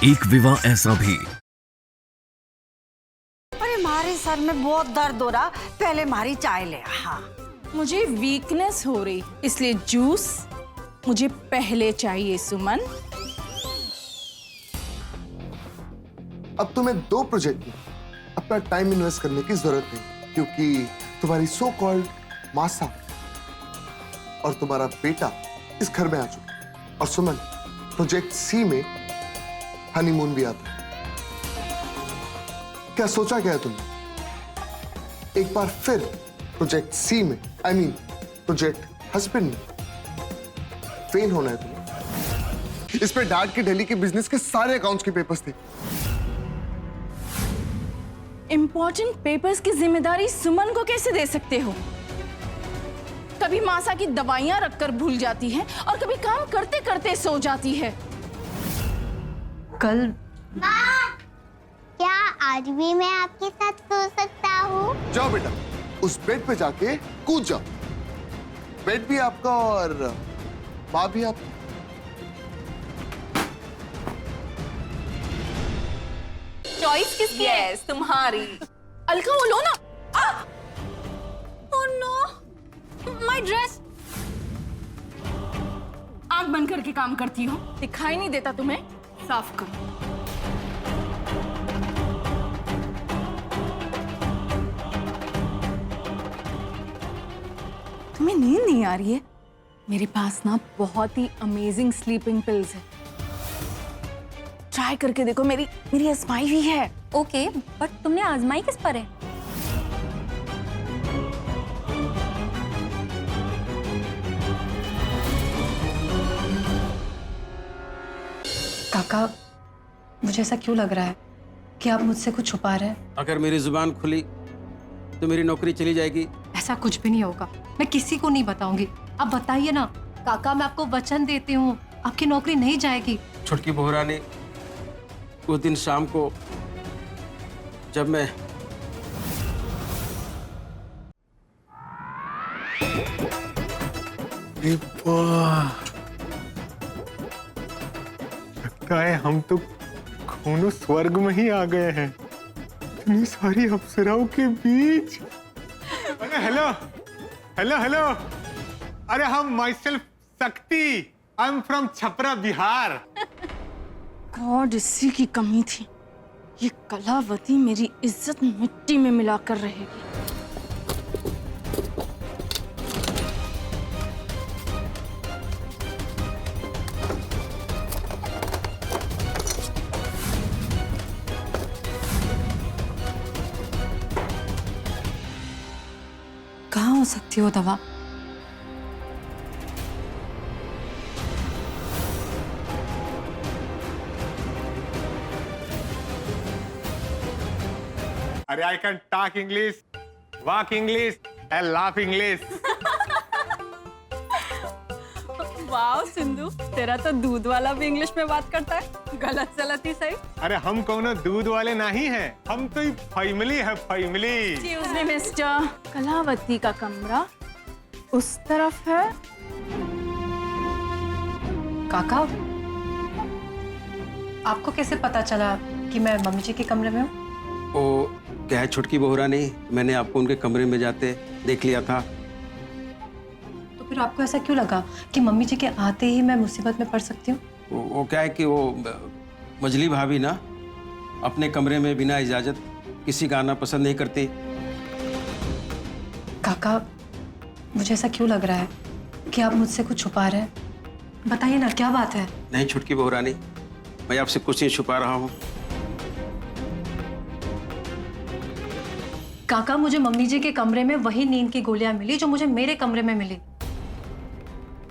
एक विवाह ऐसा भी। अरे हमारे सर में बहुत दर्द हो रहा, पहले हमारी चाय ले। हाँ मुझे वीकनेस हो रही, इसलिए जूस मुझे पहले चाहिए सुमन। अब तुम्हें 2 प्रोजेक्ट में अपना टाइम इन्वेस्ट करने की जरूरत नहीं, क्योंकि तुम्हारी सो कॉल्ड मासा और तुम्हारा बेटा इस घर में आ चुका। और सुमन, प्रोजेक्ट सी में हनीमून भी आता है। क्या सोचा क्या है तुमने? एक बार फिर प्रोजेक्ट सी में, आई मीन प्रोजेक्ट हस्बैंड में फेल होना है तुम्हें। इस पे डैड के दिल्ली के बिजनेस के सारे अकाउंट्स के पेपर्स थे। इंपॉर्टेंट पेपर्स की जिम्मेदारी सुमन को कैसे दे सकते हो? कभी मासा की दवाइयां रखकर भूल जाती है और कभी काम करते करते सो जाती है। कल क्या आज भी मैं आपके साथ सो सकता हूँ? जाओ बेटा, उस बेड पे जाके कूद जाओ। बेड भी आपका और माँ भी आपकी। चॉइस किसकी है? तुम्हारी। अलका वो लो ना। Oh no, my dress. आंख बंद करके काम करती हो, दिखाई नहीं देता तुम्हें? साफ करो। तुम्हें नींद नहीं आ रही है? मेरे पास ना बहुत ही अमेजिंग स्लीपिंग पिल्स है, ट्राई करके देखो। मेरी आजमाई हुई है। ओके, बट तुमने आजमाई किस पर है? काका, मुझे ऐसा क्यों लग रहा है कि आप मुझसे कुछ छुपा रहे हैं? अगर मेरी जुबान खुली तो मेरी नौकरी चली जाएगी। ऐसा कुछ भी नहीं होगा, मैं किसी को नहीं बताऊंगी। आप बताइए ना काका, मैं आपको वचन देती हूँ आपकी नौकरी नहीं जाएगी। छुटकी बोहरा ने उस दिन शाम को जब मैं लगता है हम तो खूनो स्वर्ग में ही आ गए हैं, इतनी सारी अप्सराओं के बीच। अरे हेलो हेलो हेलो, अरे हम माई सेल्फ शक्ति, I am from Chhapra Bihar. God, इसी की कमी थी। ये कलावती मेरी इज्जत मिट्टी में मिलाकर रहेगी। कहाँ हो सकती हो दवा? अरे I can talk English, walk English and laugh English. वाह सिंधु, तेरा तो दूध वाला भी इंग्लिश में बात करता है। गलत सलत ही सही। अरे हम कौनो दूध वाले नहीं हैं, हम तो फैमिली है, family. Excuse me mister, Kalavati का कमरा उस तरफ है। काका, आपको कैसे पता चला कि मैं मम्मी जी के कमरे में हूँ? वो क्या है छुटकी बोहरा ने, मैंने आपको उनके कमरे में जाते देख लिया था। तो फिर आपको ऐसा क्यों लगा कि मम्मी जी के आते ही मैं मुसीबत में पड़ सकती हूँ? वो क्या है कि वो मजली भाभी ना अपने कमरे में बिना इजाजत किसी का आना पसंद नहीं करती। काका, मुझे ऐसा क्यों लग रहा है कि आप मुझसे कुछ छुपा रहे हैं? बताइए ना, क्या बात है? नहीं छुटकी बोहरा ने, मैं आपसे कुछ नहीं छुपा रहा हूँ। काका, मुझे मम्मी जी के कमरे में वही नींद की गोलियां मिली जो मुझे मेरे कमरे में मिली।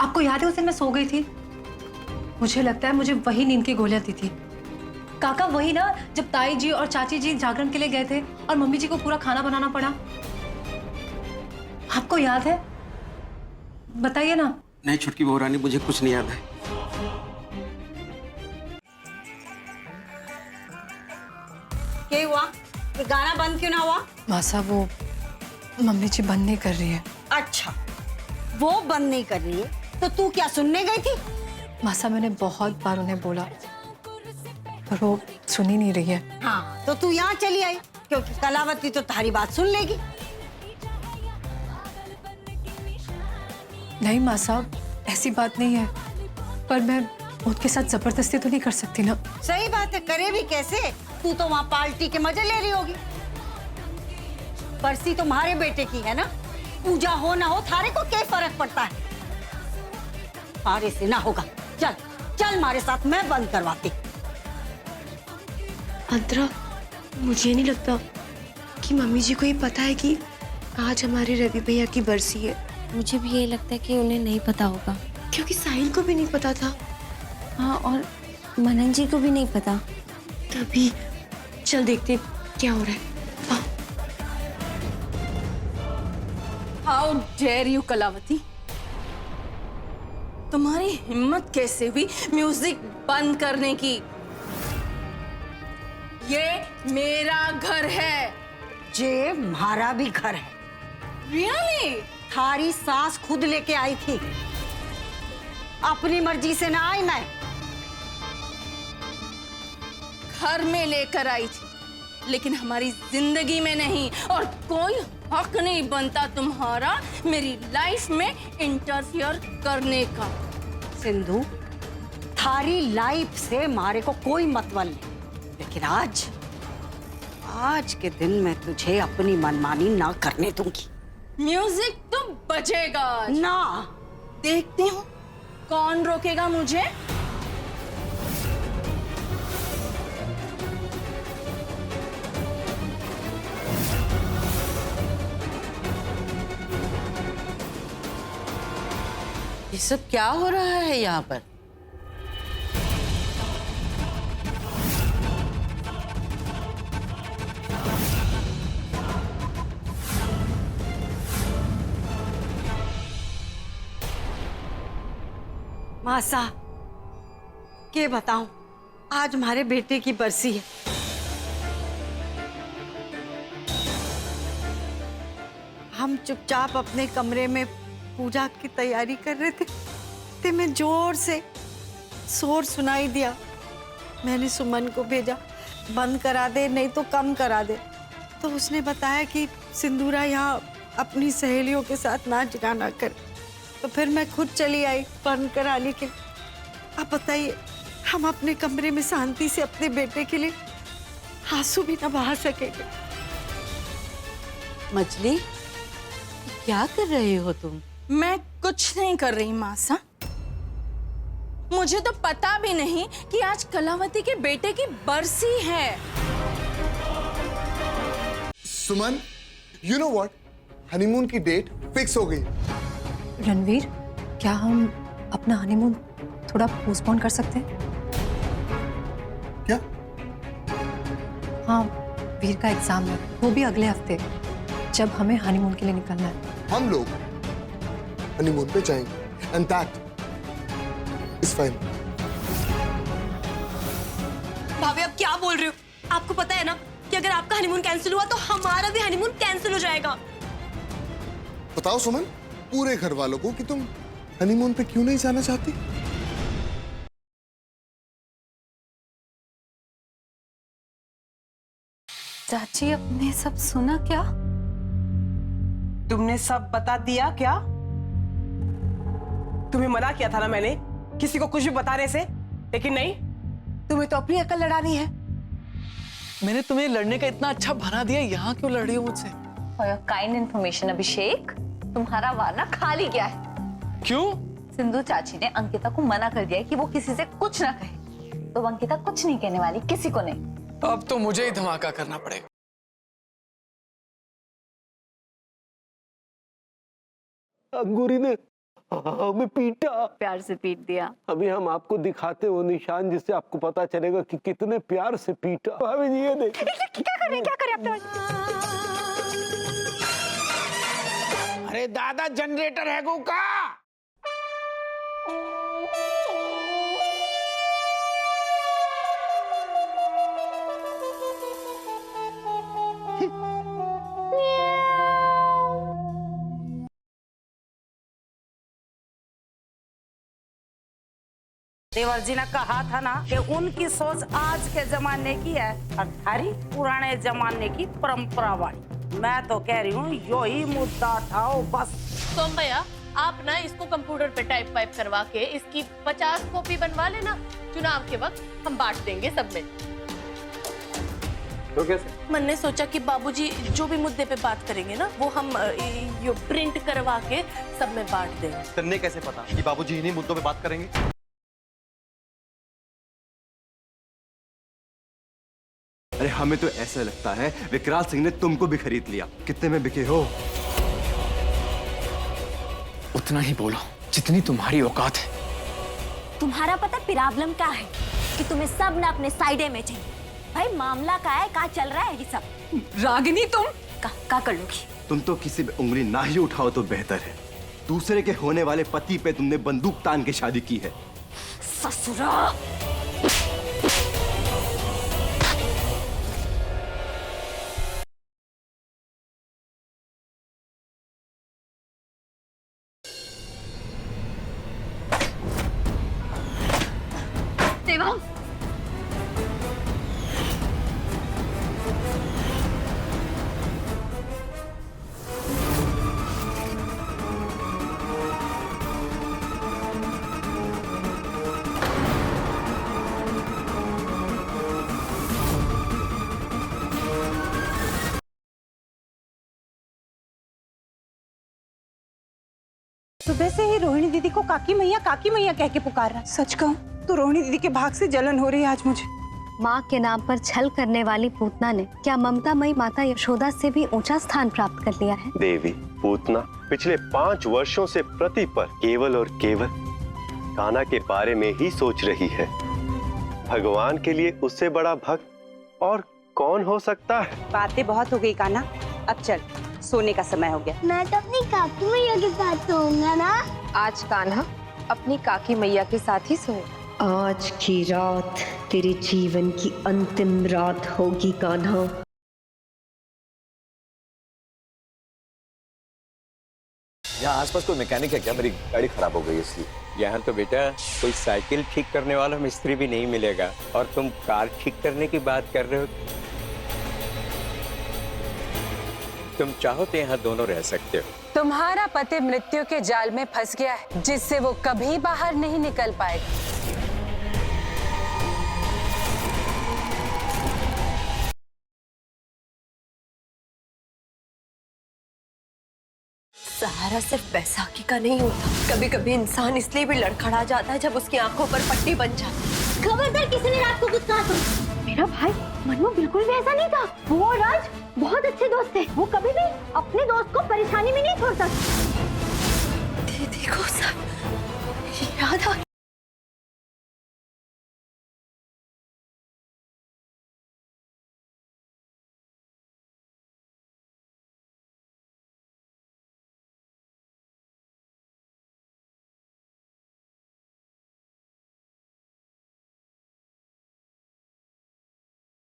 आपको याद है उस दिन मैं सो गई थी? मुझे लगता है मुझे वही नींद की गोलियां दी थी। काका, वही ना जब ताई जी और चाची जी जागरण के लिए गए थे और मम्मी जी को पूरा खाना बनाना पड़ा। आपको याद है? बताइए ना। नहीं छुटकी बोहरा ने, मुझे कुछ नहीं याद है। क्या हुआ? ये गाना बंद क्यों ना हुआ? मासा, वो मम्मी जी बंद नहीं कर रही है। अच्छा, वो बंद नहीं कर रही है तो तू क्या सुनने गई थी? मासा, मैंने बहुत बार उन्हें बोला पर वो सुन ही नहीं रही है। हाँ तो तू यहाँ चली आई, क्योंकि कलावती तो तुम्हारी बात सुन लेगी। नहीं माँ साहब, ऐसी बात नहीं है, पर मैं उसके साथ जबरदस्ती तो नहीं कर सकती ना। सही बात है, करे भी कैसे? तू तो वहाँ पार्टी के मजे ले रही होगी। बरसी तुम्हारे बेटे की है ना, पूजा हो ना हो थारे को क्या फर्क पड़ता है? थारे से ना होगा, चल चल हमारे साथ, मैं बंद करवाती। अंतरा, मुझे नहीं लगता कि मम्मी जी को ये पता है कि आज हमारे रवि भैया की बरसी है। मुझे भी यही लगता है कि उन्हें नहीं पता होगा, क्योंकि साहिल को भी नहीं पता था। हाँ, और मनन जी को भी नहीं पता। तभी चल देखते क्या हो रहा है। हाउ डेयर यू कलावती, तुम्हारी हिम्मत कैसे हुई म्यूजिक बंद करने की? ये मेरा घर है। जे हमारा भी घर है। रियली? थारी सास खुद लेके आई थी, अपनी मर्जी से ना आई मैं। घर में लेकर आई थी, लेकिन हमारी जिंदगी में नहीं, और कोई हक नहीं बनता तुम्हारा मेरी लाइफ में इंटरफियर करने का। सिंधु, थारी लाइफ से हमारे को कोई मतलब नहीं, लेकिन आज के दिन मैं तुझे अपनी मनमानी ना करने दूंगी। म्यूजिक तो बजेगा आज। ना। देखती हूँ कौन रोकेगा मुझे। ये सब क्या हो रहा है यहाँ पर? मासा, के बताऊं, आज हमारे बेटे की बरसी है। हम चुपचाप अपने कमरे में पूजा की तैयारी कर रहे थे, ते में जोर से शोर सुनाई दिया। मैंने सुमन को भेजा, बंद करा दे नहीं तो कम करा दे। तो उसने बताया कि सिंदूरा यहाँ अपनी सहेलियों के साथ नाच गाना कर। तो फिर मैं खुद चली आई बंद कराने के। अब बताइए, हम अपने कमरे में शांति से अपने बेटे के लिए आंसू भी ना बहा सकेंगे। मछली, क्या कर रहे हो तुम? मैं कुछ नहीं कर रही मासा। मुझे तो पता भी नहीं कि आज कलावती के बेटे की बरसी है। सुमन, यू नो व्हाट, हनीमून की डेट फिक्स हो गई। रणवीर, क्या हम अपना हनीमून थोड़ा पोस्टपोन कर सकते हैं? क्या? हाँ, वीर का एग्जाम है, वो भी अगले हफ्ते, जब हमें हनीमून के लिए निकलना है। हम लोग हनीमून पे जाएंगे एंड दैट इज फाइन। भाभी, आप क्या बोल रहे हो? आपको पता है ना कि अगर आपका हनीमून कैंसिल हुआ तो हमारा भी हनीमून कैंसिल हो जाएगा। बताओ सुमन, पूरे घर वालों को कि तुम हनीमून पे क्यों नहीं जाना चाहती? चाची, आपने सब सुना क्या? तुमने सब बता दिया क्या? तुम्हें मना किया था ना मैंने किसी को कुछ भी बताने से, लेकिन नहीं, तुम्हें तो अपनी अकल लड़ानी है। मैंने तुम्हें लड़ने का इतना अच्छा बना दिया, यहाँ क्यों लड़ रही हो मुझसे? For your kind information, अभिषेक, तुम्हारा वार खाली गया है। क्यों? सिंधु चाची ने अंकिता को मना कर दिया है कि वो किसी से कुछ ना कहे, तो अंकिता कुछ नहीं कहने वाली, किसी को नहीं। अब तो मुझे ही धमाका करना पड़ेगा। अंगूरी ने हमें पीटा, प्यार से पीट दिया। अभी हम आपको दिखाते वो निशान जिससे आपको पता चलेगा कि कितने प्यार से पीटा। भाभी जी, ये देखिए। क्या करे आप? अरे दादा, जनरेटर है गो का? देवर जी ने कहा था ना कि उनकी सोच आज के जमाने की है और थारी पुराने जमाने की परंपरा वाली। मैं तो कह रही हूँ यो ही मुद्दा उठाओ बस। सोम भैया, आप ना इसको कंप्यूटर पे टाइप वाइप करवा के इसकी 50 कॉपी बनवा लेना। चुनाव के वक्त हम बांट देंगे सब में। तो कैसे? मन ने सोचा कि बाबूजी जो भी मुद्दे पे बात करेंगे ना वो हम यो प्रिंट करवा के सब में बांट देंगे। तन्ने कैसे पता कि बाबूजी इन्हीं मुद्दों पे बात करेंगे? अरे हमें तो ऐसा लगता है विकराल सिंह ने तुमको भी खरीद लिया। कितने में बिके हो? उतना ही बोलो जितनी तुम्हारी औकात है। तुम्हारा पता प्रॉब्लम क्या है कि तुम्हें सब ना अपने साइडे में चाहिए। भाई मामला क्या है, क्या चल रहा है ये सब? रागिनी तुम क्या कर लोगी? तुम तो किसी पे उंगली ना ही उठाओ तो बेहतर है। दूसरे के होने वाले पति पे तुमने बंदूक तान के शादी की है। ससुरा! देवा, सुबह से ही रोहिणी दीदी को काकी मैया कह के पुकार रहा। सच कहूँ तो रोहिणी दीदी के भाग से जलन हो रही है आज मुझे। माँ के नाम पर छल करने वाली पूतना ने क्या ममतामयी माता यशोदा से भी ऊंचा स्थान प्राप्त कर लिया है? देवी पूतना पिछले 5 वर्षों से प्रति पर केवल और केवल कान्हा के बारे में ही सोच रही है। भगवान के लिए उससे बड़ा भक्त और कौन हो सकता है? बातें बहुत हो गई कान्हा, अब चल सोने का समय हो गया। मैं तो अपनी काकी मैया के साथ सोऊंगा ना। आज कान्हा अपनी काकी मैया के साथ ही सोए। आज की रात तेरे जीवन की अंतिम रात होगी कान्हा। यहाँ आसपास कोई मैकेनिक है क्या? मेरी गाड़ी खराब हो गई इसलिए। यहाँ तो बेटा कोई साइकिल ठीक करने वाला मिस्त्री भी नहीं मिलेगा और तुम कार ठीक करने की बात कर रहे हो। तुम चाहो तो यहाँ दोनों रह सकते हो। तुम्हारा पति मृत्यु के जाल में फंस गया है जिससे वो कभी बाहर नहीं निकल पाएगा। सहारा सिर्फ बैसाखी का नहीं होता, कभी कभी इंसान इसलिए भी लड़खड़ा जाता है जब उसकी आंखों पर पट्टी बन जाती है। खबरदार किसी ने रात को कुछ कहा तो। मेरा भाई मनु बिल्कुल भी ऐसा नहीं था। वो और राज बहुत अच्छे दोस्त थे। वो कभी भी अपने दोस्त को परेशानी में नहीं छोड़ता। दीदी को सब याद आ